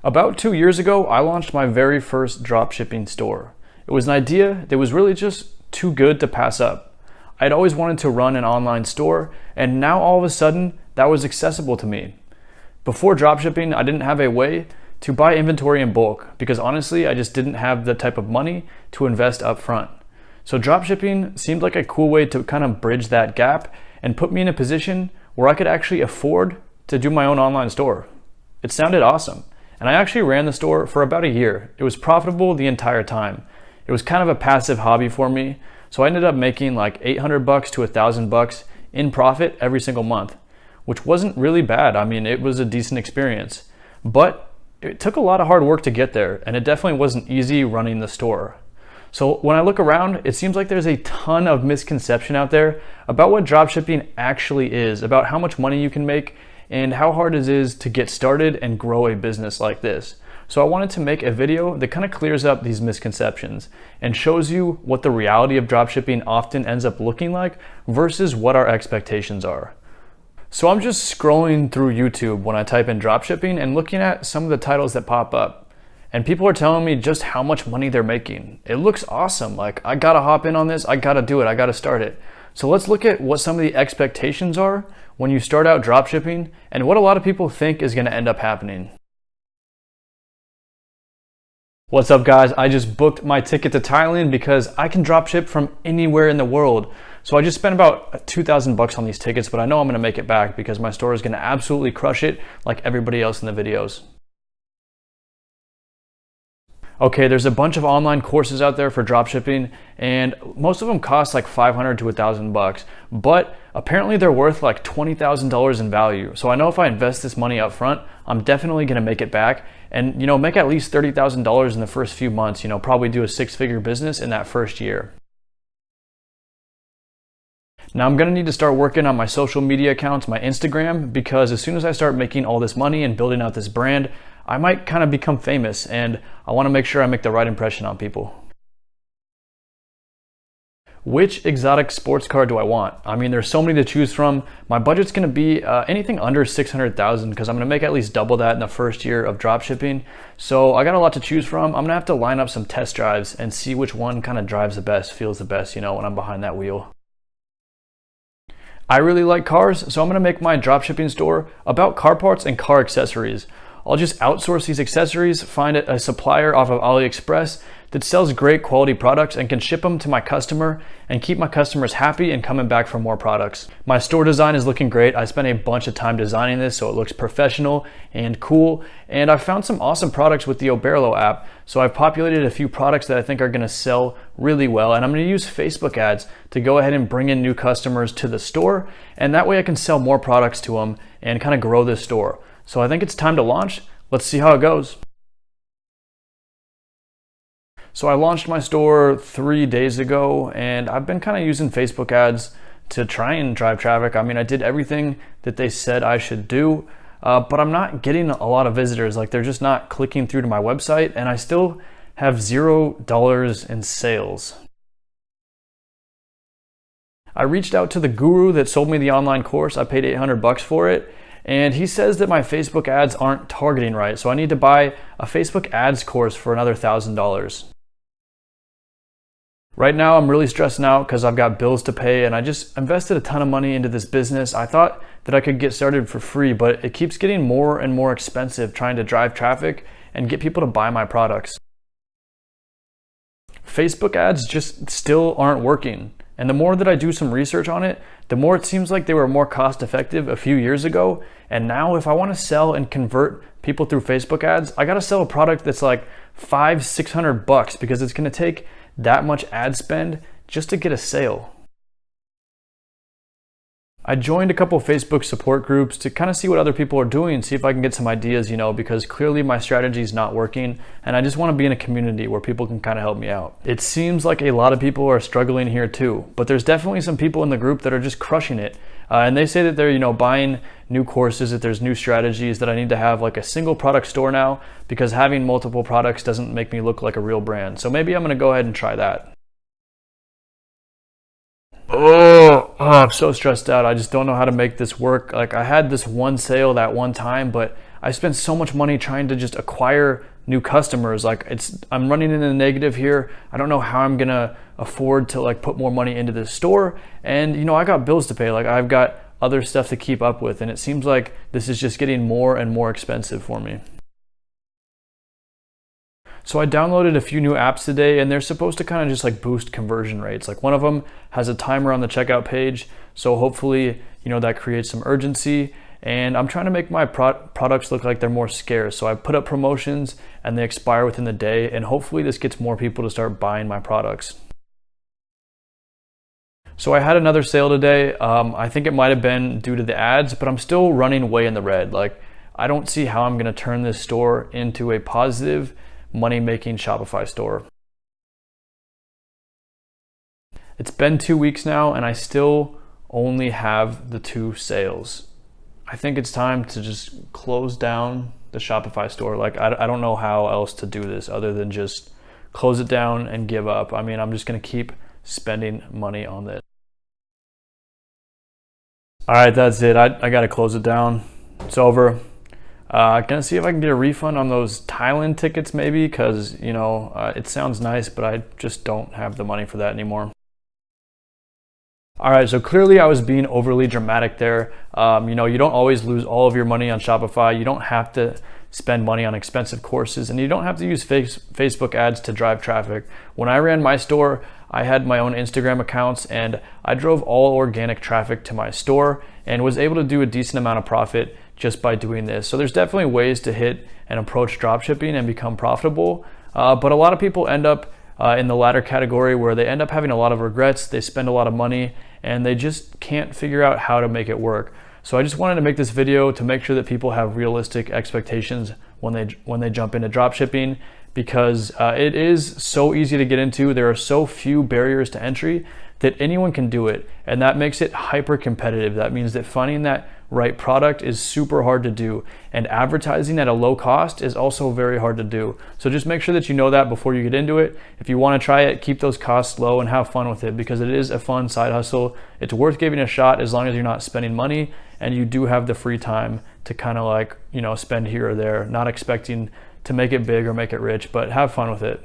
About 2 years ago, I launched my very first dropshipping store. It was an idea that was really just too good to pass up. I'd always wanted to run an online store, and now all of a sudden, that was accessible to me. Before dropshipping, I didn't have a way to buy inventory in bulk because honestly, I just didn't have the type of money to invest up front. So dropshipping seemed like a cool way to kind of bridge that gap and put me in a position where I could actually afford to do my own online store. It sounded awesome. And I actually ran the store for about a year. It was profitable the entire time. It was kind of a passive hobby for me. So I ended up making like $800 to $1,000 in profit every single month, which wasn't really bad. I mean, it was a decent experience, but it took a lot of hard work to get there. And it definitely wasn't easy running the store. So when I look around, it seems like there's a ton of misconception out there about what dropshipping actually is, about how much money you can make and how hard it is to get started and grow a business like this. So I wanted to make a video that kind of clears up these misconceptions and shows you what the reality of dropshipping often ends up looking like versus what our expectations are. So I'm just scrolling through YouTube when I type in dropshipping and looking at some of the titles that pop up. And people are telling me just how much money they're making. It looks awesome. Like, I gotta hop in on this, I gotta do it, I gotta start it. So let's look at what some of the expectations are when you start out dropshipping and what a lot of people think is gonna end up happening. What's up guys? I just booked my ticket to Thailand because I can dropship from anywhere in the world. So I just spent about $2,000 on these tickets, but I know I'm gonna make it back because my store is gonna absolutely crush it like everybody else in the videos. Okay, there's a bunch of online courses out there for dropshipping and most of them cost like $500 to $1,000, but apparently they're worth like $20,000 in value. So I know if I invest this money up front, I'm definitely gonna make it back and make at least $30,000 in the first few months, probably do a six-figure business in that first year. Now I'm gonna need to start working on my social media accounts, my Instagram, because as soon as I start making all this money and building out this brand, I might kind of become famous and I wanna make sure I make the right impression on people. Which exotic sports car do I want? I mean, there's so many to choose from. My budget's gonna be anything under $600,000 because I'm gonna make at least double that in the first year of dropshipping. So I got a lot to choose from. I'm gonna have to line up some test drives and see which one kind of drives the best, feels the best, when I'm behind that wheel. I really like cars, so I'm gonna make my dropshipping store about car parts and car accessories. I'll just outsource these accessories, find a supplier off of AliExpress that sells great quality products and can ship them to my customer and keep my customers happy and coming back for more products. My store design is looking great. I spent a bunch of time designing this so it looks professional and cool. And I found some awesome products with the Oberlo app. So I've populated a few products that I think are gonna sell really well. And I'm gonna use Facebook ads to go ahead and bring in new customers to the store. And that way I can sell more products to them and kind of grow this store. So I think it's time to launch. Let's see how it goes. So I launched my store 3 days ago and I've been kind of using Facebook ads to try and drive traffic. I mean, I did everything that they said I should do, but I'm not getting a lot of visitors. Like, they're just not clicking through to my website and I still have $0 in sales. I reached out to the guru that sold me the online course. I paid $800 for it. And he says that my Facebook ads aren't targeting right. So I need to buy a Facebook ads course for another $1,000. Right now, I'm really stressing out because I've got bills to pay and I just invested a ton of money into this business. I thought that I could get started for free, but it keeps getting more and more expensive trying to drive traffic and get people to buy my products. Facebook ads just still aren't working. And the more that I do some research on it, the more it seems like they were more cost effective a few years ago. And now if I want to sell and convert people through Facebook ads, I got to sell a product that's like $500-600 because it's going to take that much ad spend just to get a sale. I joined a couple Facebook support groups to kind of see what other people are doing, see if I can get some ideas, because clearly my strategy is not working and I just want to be in a community where people can kind of help me out. It seems like a lot of people are struggling here too, but there's definitely some people in the group that are just crushing it. And they say that they're, buying new courses, that there's new strategies, that I need to have like a single product store now because having multiple products doesn't make me look like a real brand. So maybe I'm going to go ahead and try that. I'm so stressed out. I just don't know how to make this work. Like, I had this one sale that one time, but I spent so much money trying to just acquire new customers. Like I'm running in the negative here. I don't know how I'm gonna afford to like put more money into this store. And you know, I got bills to pay. Like I've got other stuff to keep up with, and it seems like this is just getting more and more expensive for me. So I downloaded a few new apps today, and they're supposed to kind of just like boost conversion rates. Like one of them has a timer on the checkout page, so hopefully, you know, that creates some urgency. And I'm trying to make my products look like they're more scarce. So I put up promotions and they expire within the day, and hopefully this gets more people to start buying my products. So I had another sale today. I think it might have been due to the ads, but I'm still running way in the red. Like I don't see how I'm gonna turn this store into a positive money-making Shopify store. It's been 2 weeks now and I still only have the 2 sales. I think it's time to just close down the Shopify store. Like I don't know how else to do this other than just close it down and give up. I mean, I'm just gonna keep spending money on this. All right, that's it. I gotta close it down. It's over. Gonna see if I can get a refund on those Thailand tickets maybe, because you know, it sounds nice, but I just don't have the money for that anymore. All right, so clearly I was being overly dramatic there. You know, you don't always lose all of your money on Shopify. You don't have to spend money on expensive courses, and you don't have to use Facebook ads to drive traffic. When I ran my store, I had my own Instagram accounts, and I drove all organic traffic to my store and was able to do a decent amount of profit just by doing this. So there's definitely ways to hit and approach dropshipping and become profitable. But a lot of people end up in the latter category where they end up having a lot of regrets. They spend a lot of money and they just can't figure out how to make it work. So I just wanted to make this video to make sure that people have realistic expectations when they jump into dropshipping, because it is so easy to get into. There are so few barriers to entry that anyone can do it, and that makes it hyper competitive. That means that finding that right product is super hard to do, and advertising at a low cost is also very hard to do. So just make sure that you know that before you get into it. If you want to try it, keep those costs low and have fun with it, because it is a fun side hustle. It's worth giving a shot as long as you're not spending money and you do have the free time to kind of like, you know, spend here or there, not expecting to make it big or make it rich, but have fun with it.